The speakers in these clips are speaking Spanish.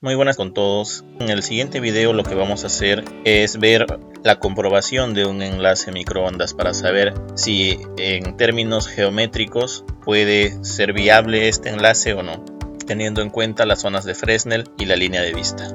Muy buenas con todos. En el siguiente video lo que vamos a hacer es ver la comprobación de un enlace microondas para saber si en términos geométricos puede ser viable este enlace o no, teniendo en cuenta las zonas de Fresnel y la línea de vista.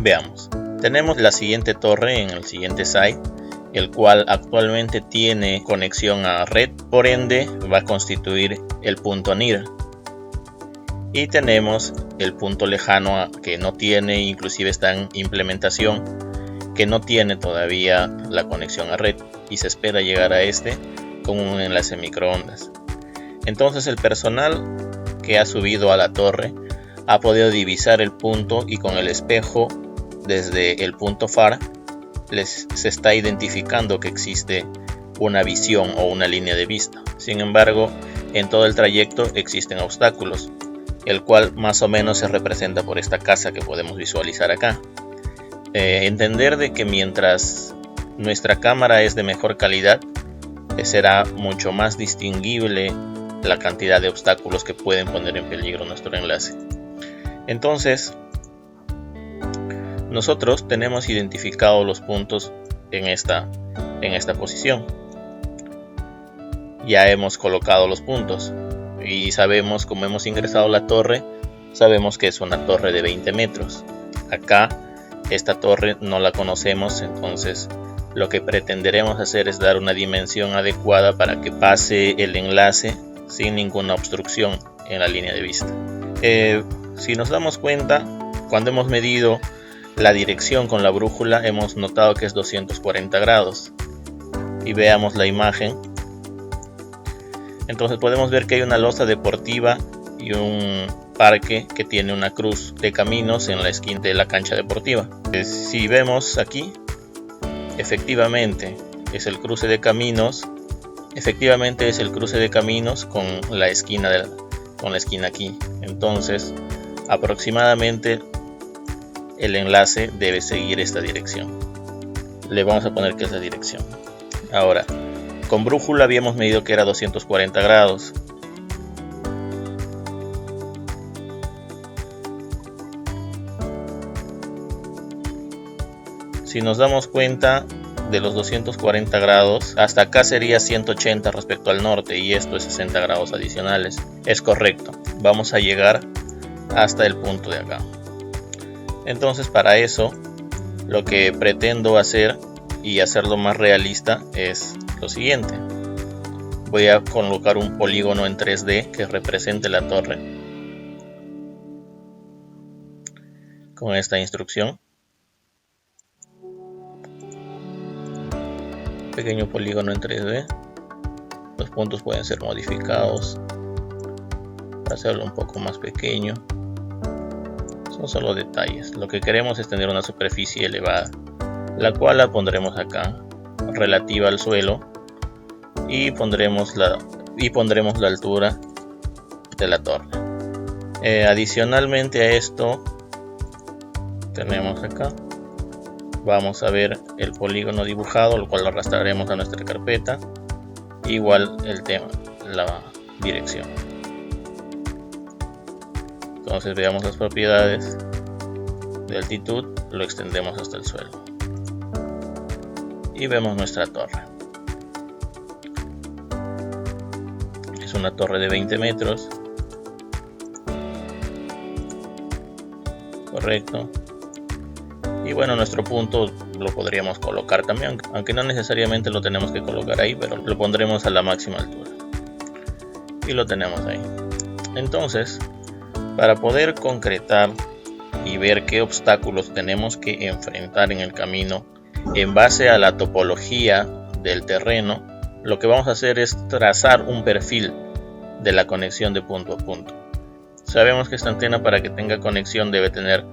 Veamos. Tenemos la siguiente torre en el siguiente site, el cual actualmente tiene conexión a red, por ende va a constituir el punto NIR. Y tenemos el punto lejano que no tiene, inclusive está en implementación, que no tiene todavía la conexión a red y se espera llegar a este con un enlace microondas. Entonces el personal que ha subido a la torre ha podido divisar el punto y con el espejo desde el punto FAR se está identificando que existe una visión o una línea de vista. Sin embargo, en todo el trayecto existen obstáculos, el cual más o menos se representa por esta casa que podemos visualizar acá. Entender de que mientras nuestra cámara es de mejor calidad, será mucho más distinguible la cantidad de obstáculos que pueden poner en peligro nuestro enlace. Entonces, nosotros tenemos identificado los puntos en esta posición. Ya hemos colocado los puntos. Y sabemos, como hemos ingresado a la torre, sabemos que es una torre de 20 metros. Acá esta torre no la conocemos, entonces lo que pretenderemos hacer es dar una dimensión adecuada para que pase el enlace sin ninguna obstrucción en la línea de vista. Si nos damos cuenta, cuando hemos medido la dirección con la brújula, hemos notado que es 240 grados. Y veamos la imagen. Entonces podemos ver que hay una losa deportiva y un parque que tiene una cruz de caminos en la esquina de la cancha deportiva. Si vemos aquí, efectivamente es el cruce de caminos. Efectivamente es el cruce de caminos con la esquina aquí. Entonces, aproximadamente el enlace debe seguir esta dirección. Le vamos a poner que es la dirección. Ahora, con brújula habíamos medido que era 240 grados. Si nos damos cuenta de los 240 grados, hasta acá sería 180 respecto al norte y esto es 60 grados adicionales. Es correcto, vamos a llegar hasta el punto de acá. Entonces para eso lo que pretendo hacer y hacerlo más realista es lo siguiente. Voy a colocar un polígono en 3D que represente la torre con esta instrucción. Pequeño polígono en 3D. Los puntos pueden ser modificados para hacerlo un poco más pequeño. Son solo detalles. Lo que queremos es tener una superficie elevada, la cual la pondremos acá, relativa al suelo, y pondremos la altura de la torre. Adicionalmente a esto tenemos acá, vamos a ver el polígono dibujado, lo cual lo arrastraremos a nuestra carpeta, igual el tema, la dirección. Entonces veamos las propiedades de altitud, lo extendemos hasta el suelo y vemos nuestra torre. Es una torre de 20 metros. Correcto. Y bueno, nuestro punto lo podríamos colocar también, aunque no necesariamente lo tenemos que colocar ahí, pero lo pondremos a la máxima altura. Y lo tenemos ahí. Entonces, para poder concretar y ver qué obstáculos tenemos que enfrentar en el camino, en base a la topología del terreno, lo que vamos a hacer es trazar un perfil de la conexión de punto a punto. Sabemos que esta antena, para que tenga conexión, debe tener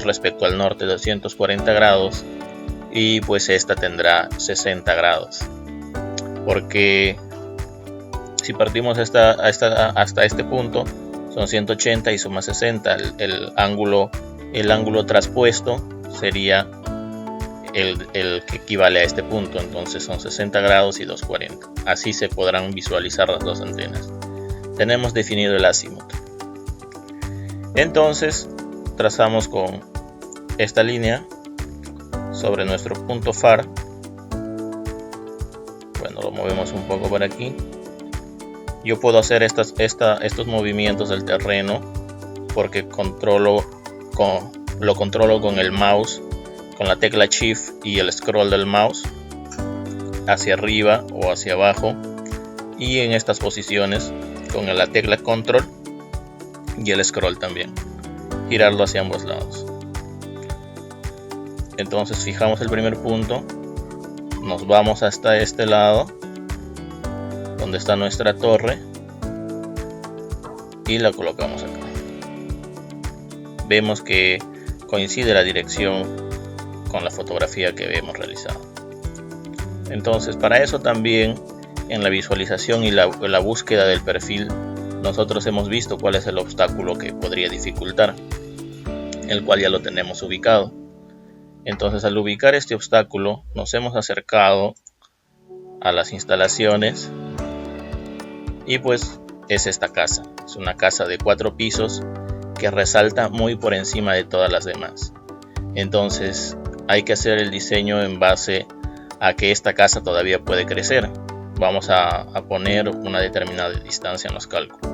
respecto al norte 240 grados y pues esta tendrá 60 grados, porque si partimos hasta este punto son 180 y suma 60, el ángulo traspuesto sería el que equivale a este punto, entonces son 60 grados y 240. Así se podrán visualizar las dos antenas. Tenemos definido el azimut. Entonces trazamos con esta línea sobre nuestro punto far. Bueno, lo movemos un poco por aquí. Yo puedo hacer estos movimientos del terreno porque lo controlo con el mouse, con la tecla Shift y el scroll del mouse, hacia arriba o hacia abajo, y en estas posiciones con la tecla Control y el scroll también, girarlo hacia ambos lados. Entonces fijamos el primer punto, nos vamos hasta este lado donde está nuestra torre y la colocamos acá. Vemos que coincide la dirección con la fotografía que hemos realizado. Entonces, para eso también en la visualización y la búsqueda del perfil, nosotros hemos visto cuál es el obstáculo que podría dificultar, el cual ya lo tenemos ubicado. Entonces, al ubicar este obstáculo, nos hemos acercado a las instalaciones y pues es esta casa. Es una casa de 4 pisos que resalta muy por encima de todas las demás. Entonces hay que hacer el diseño en base a que esta casa todavía puede crecer. Vamos a poner una determinada distancia en los cálculos.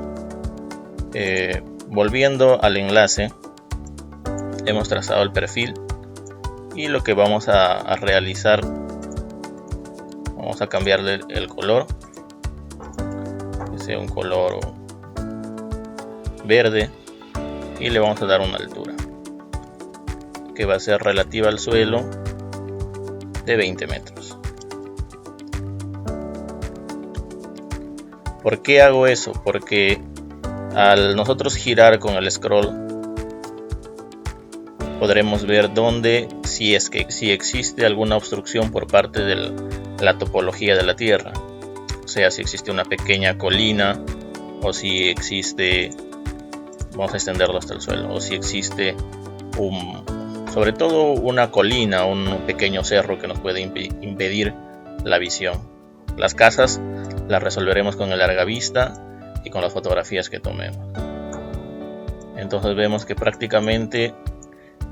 Volviendo al enlace, hemos trazado el perfil y lo que vamos a realizar, vamos a cambiarle el color, que sea un color verde, y le vamos a dar una altura que va a ser relativa al suelo de 20 metros. ¿Por qué hago eso? Porque al nosotros girar con el scroll podremos ver dónde, si existe alguna obstrucción por parte de la topología de la Tierra, o sea, si existe una pequeña colina, o si existe, vamos a extenderlo hasta el suelo, o si existe sobre todo una colina, un pequeño cerro que nos puede impedir la visión. Las casas las resolveremos con el largavista y con las fotografías que tomemos. Entonces vemos que prácticamente,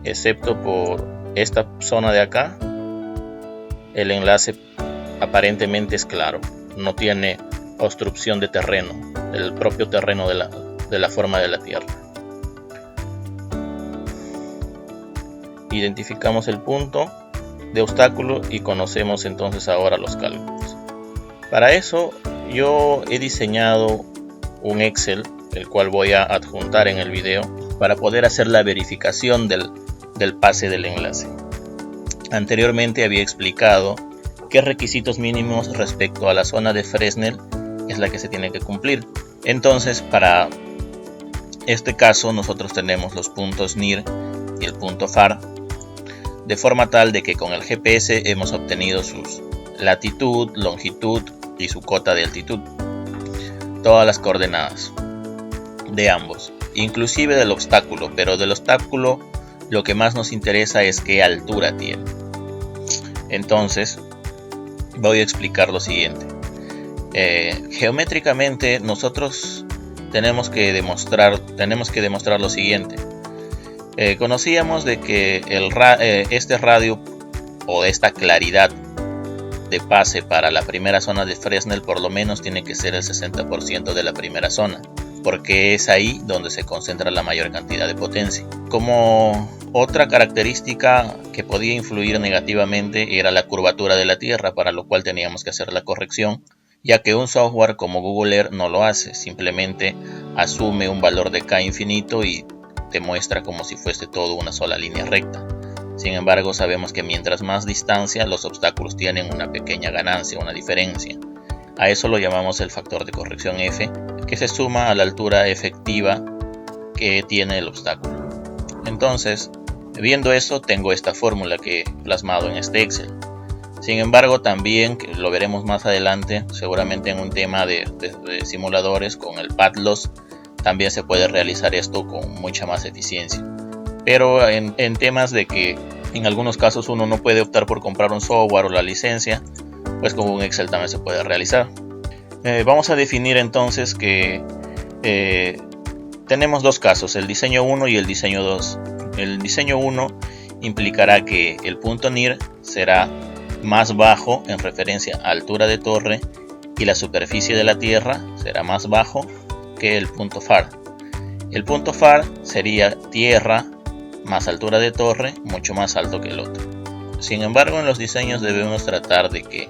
excepto por esta zona de acá, el enlace aparentemente es claro, no tiene obstrucción de terreno, el propio terreno de la forma de la Tierra. Identificamos el punto de obstáculo y conocemos entonces ahora los cálculos. Para eso yo he diseñado un Excel, el cual voy a adjuntar en el video para poder hacer la verificación del pase del enlace. Anteriormente había explicado qué requisitos mínimos respecto a la zona de Fresnel es la que se tiene que cumplir. Entonces, para este caso nosotros tenemos los puntos NIR y el punto FAR, de forma tal de que con el GPS hemos obtenido sus latitud, longitud y su cota de altitud, todas las coordenadas de ambos, inclusive del obstáculo, pero del obstáculo lo que más nos interesa es qué altura tiene. Entonces voy a explicar lo siguiente. Geométricamente nosotros tenemos que demostrar lo siguiente. Conocíamos de que este radio o esta claridad de pase para la primera zona de Fresnel por lo menos tiene que ser el 60% de la primera zona, porque es ahí donde se concentra la mayor cantidad de potencia. Como otra característica que podía influir negativamente era la curvatura de la Tierra, para lo cual teníamos que hacer la corrección, ya que un software como Google Earth no lo hace, simplemente asume un valor de K infinito y te muestra como si fuese todo una sola línea recta. Sin embargo, sabemos que mientras más distancia, los obstáculos tienen una pequeña ganancia, una diferencia. A eso lo llamamos el factor de corrección F, que se suma a la altura efectiva que tiene el obstáculo. Entonces, viendo eso, tengo esta fórmula que he plasmado en este Excel. Sin embargo, también, que lo veremos más adelante, seguramente en un tema de simuladores con el PadLoss, también se puede realizar esto con mucha más eficiencia. Pero en temas de que en algunos casos uno no puede optar por comprar un software o la licencia, pues con un Excel también se puede realizar. Vamos a definir entonces que tenemos dos casos, el diseño 1 y el diseño 2. El diseño 1 implicará que el punto NIR será más bajo en referencia a altura de torre y la superficie de la tierra será más bajo que el punto FAR. El punto FAR sería tierra más altura de torre, mucho más alto que el otro. Sin embargo, en los diseños debemos tratar de que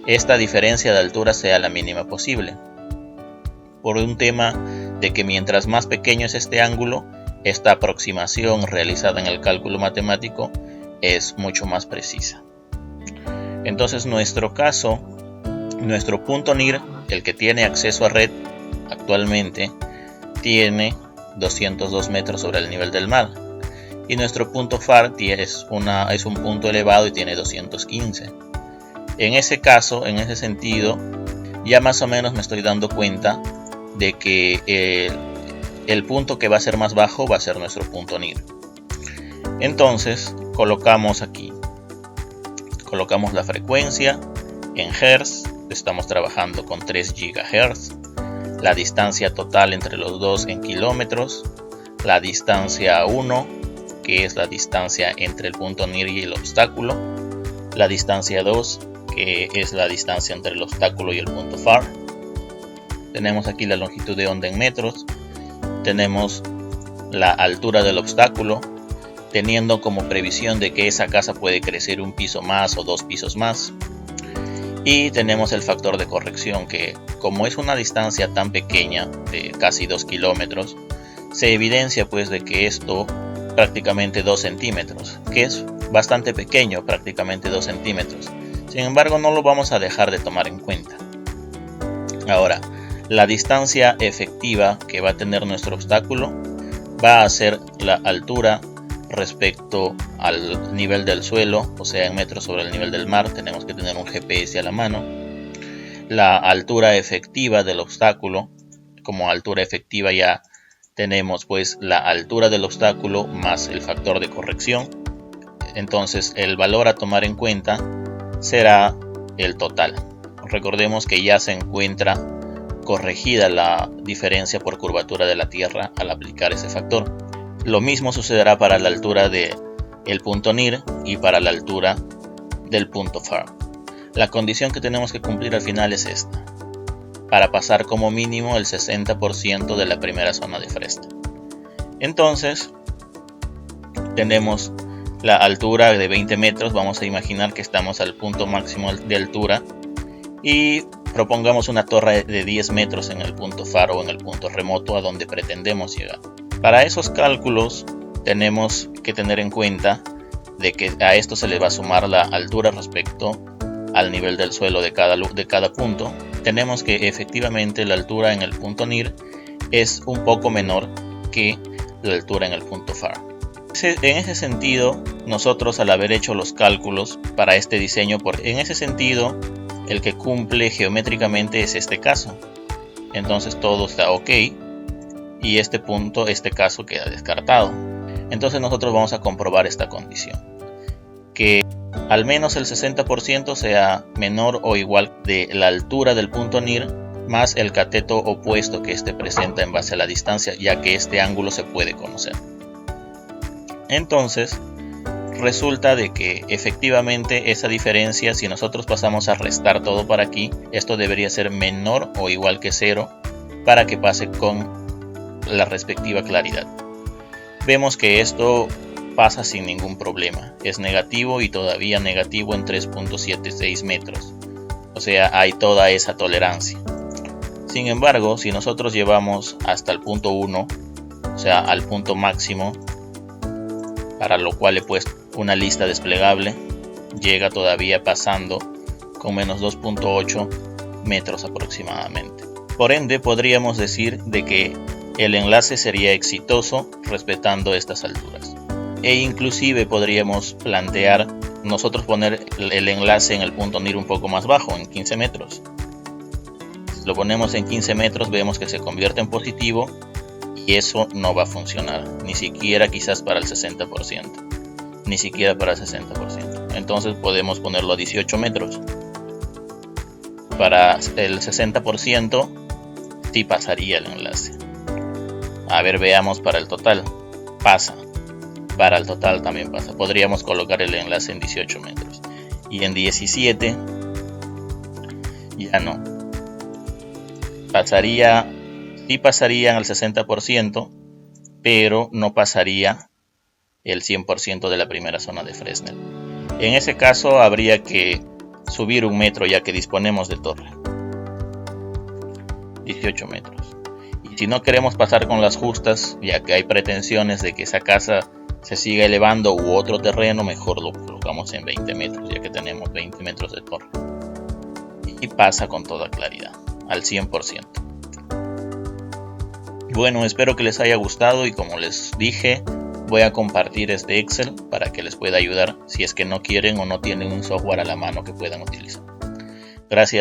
esta diferencia de altura sea la mínima posible, por un tema de que mientras más pequeño es este ángulo, esta aproximación realizada en el cálculo matemático es mucho más precisa. Entonces, nuestro caso, nuestro punto NIR, el que tiene acceso a red actualmente, tiene 202 metros sobre el nivel del mar, y nuestro punto FAR es un punto elevado y tiene 215. En ese caso, en ese sentido, ya más o menos me estoy dando cuenta de que el punto que va a ser más bajo va a ser nuestro punto NIR. Entonces colocamos aquí, colocamos la frecuencia en Hz, estamos trabajando con 3 GHz, la distancia total entre los dos en kilómetros, la distancia 1, que es la distancia entre el punto NIR y el obstáculo, la distancia 2, que es la distancia entre el obstáculo y el punto FAR. Tenemos aquí la longitud de onda en metros, tenemos la altura del obstáculo, teniendo como previsión de que esa casa puede crecer un piso más o 2 pisos más, y tenemos el factor de corrección, que como es una distancia tan pequeña de casi 2 kilómetros, se evidencia pues de que esto prácticamente 2 centímetros, que es bastante pequeño, prácticamente 2 centímetros. Sin embargo, no lo vamos a dejar de tomar en cuenta. Ahora, la distancia efectiva que va a tener nuestro obstáculo va a ser la altura respecto al nivel del suelo, o sea en metros sobre el nivel del mar. Tenemos que tener un GPS a la mano. La altura efectiva del obstáculo, como altura efectiva ya tenemos pues la altura del obstáculo más el factor de corrección. Entonces el valor a tomar en cuenta será el total. Recordemos que ya se encuentra corregida la diferencia por curvatura de la Tierra al aplicar ese factor. Lo mismo sucederá para la altura del punto NIR y para la altura del punto FAR. La condición que tenemos que cumplir al final es esta, para pasar como mínimo el 60% de la primera zona de fresta. Entonces tenemos la altura de 20 metros, vamos a imaginar que estamos al punto máximo de altura y propongamos una torre de 10 metros en el punto FAR o en el punto remoto a donde pretendemos llegar. Para esos cálculos tenemos que tener en cuenta de que a esto se le va a sumar la altura respecto al nivel del suelo de cada punto. Tenemos que efectivamente la altura en el punto NIR es un poco menor que la altura en el punto FAR. En ese sentido, nosotros al haber hecho los cálculos para este diseño, en ese sentido el que cumple geométricamente es este caso. Entonces todo está ok y este caso queda descartado. Entonces nosotros vamos a comprobar esta condición, que al menos el 60% sea menor o igual de la altura del punto NIR más el cateto opuesto que este presenta en base a la distancia, ya que este ángulo se puede conocer. Entonces resulta de que efectivamente esa diferencia, si nosotros pasamos a restar todo para aquí, esto debería ser menor o igual que 0 para que pase con la respectiva claridad. Vemos que esto pasa sin ningún problema, es negativo y todavía negativo en 3.76 metros, o sea hay toda esa tolerancia. Sin embargo, si nosotros llevamos hasta el punto 1, o sea al punto máximo, para lo cual he puesto una lista desplegable, llega todavía pasando con menos 2.8 metros aproximadamente. Por ende podríamos decir de que el enlace sería exitoso respetando estas alturas, e inclusive podríamos plantear nosotros poner el enlace en el punto NIR un poco más bajo, en 15 metros. Si lo ponemos en 15 metros vemos que se convierte en positivo y eso no va a funcionar, ni siquiera quizás para el 60%, ni siquiera para el 60%. Entonces podemos ponerlo a 18 metros. Para el 60% sí pasaría el enlace. A ver, veamos para el total. Pasa. para el total también pasa. Podríamos colocar el enlace en 18 metros. Y en 17 ya no. Sí pasarían al 60%, pero no pasaría el 100% de la primera zona de Fresnel. En ese caso habría que subir 1 metro, ya que disponemos de torre. 18 metros. Y si no queremos pasar con las justas, ya que hay pretensiones de que esa casa se siga elevando u otro terreno, mejor lo colocamos en 20 metros, ya que tenemos 20 metros de torre. Y pasa con toda claridad, al 100%. Bueno, espero que les haya gustado y como les dije, voy a compartir este Excel para que les pueda ayudar si es que no quieren o no tienen un software a la mano que puedan utilizar. Gracias.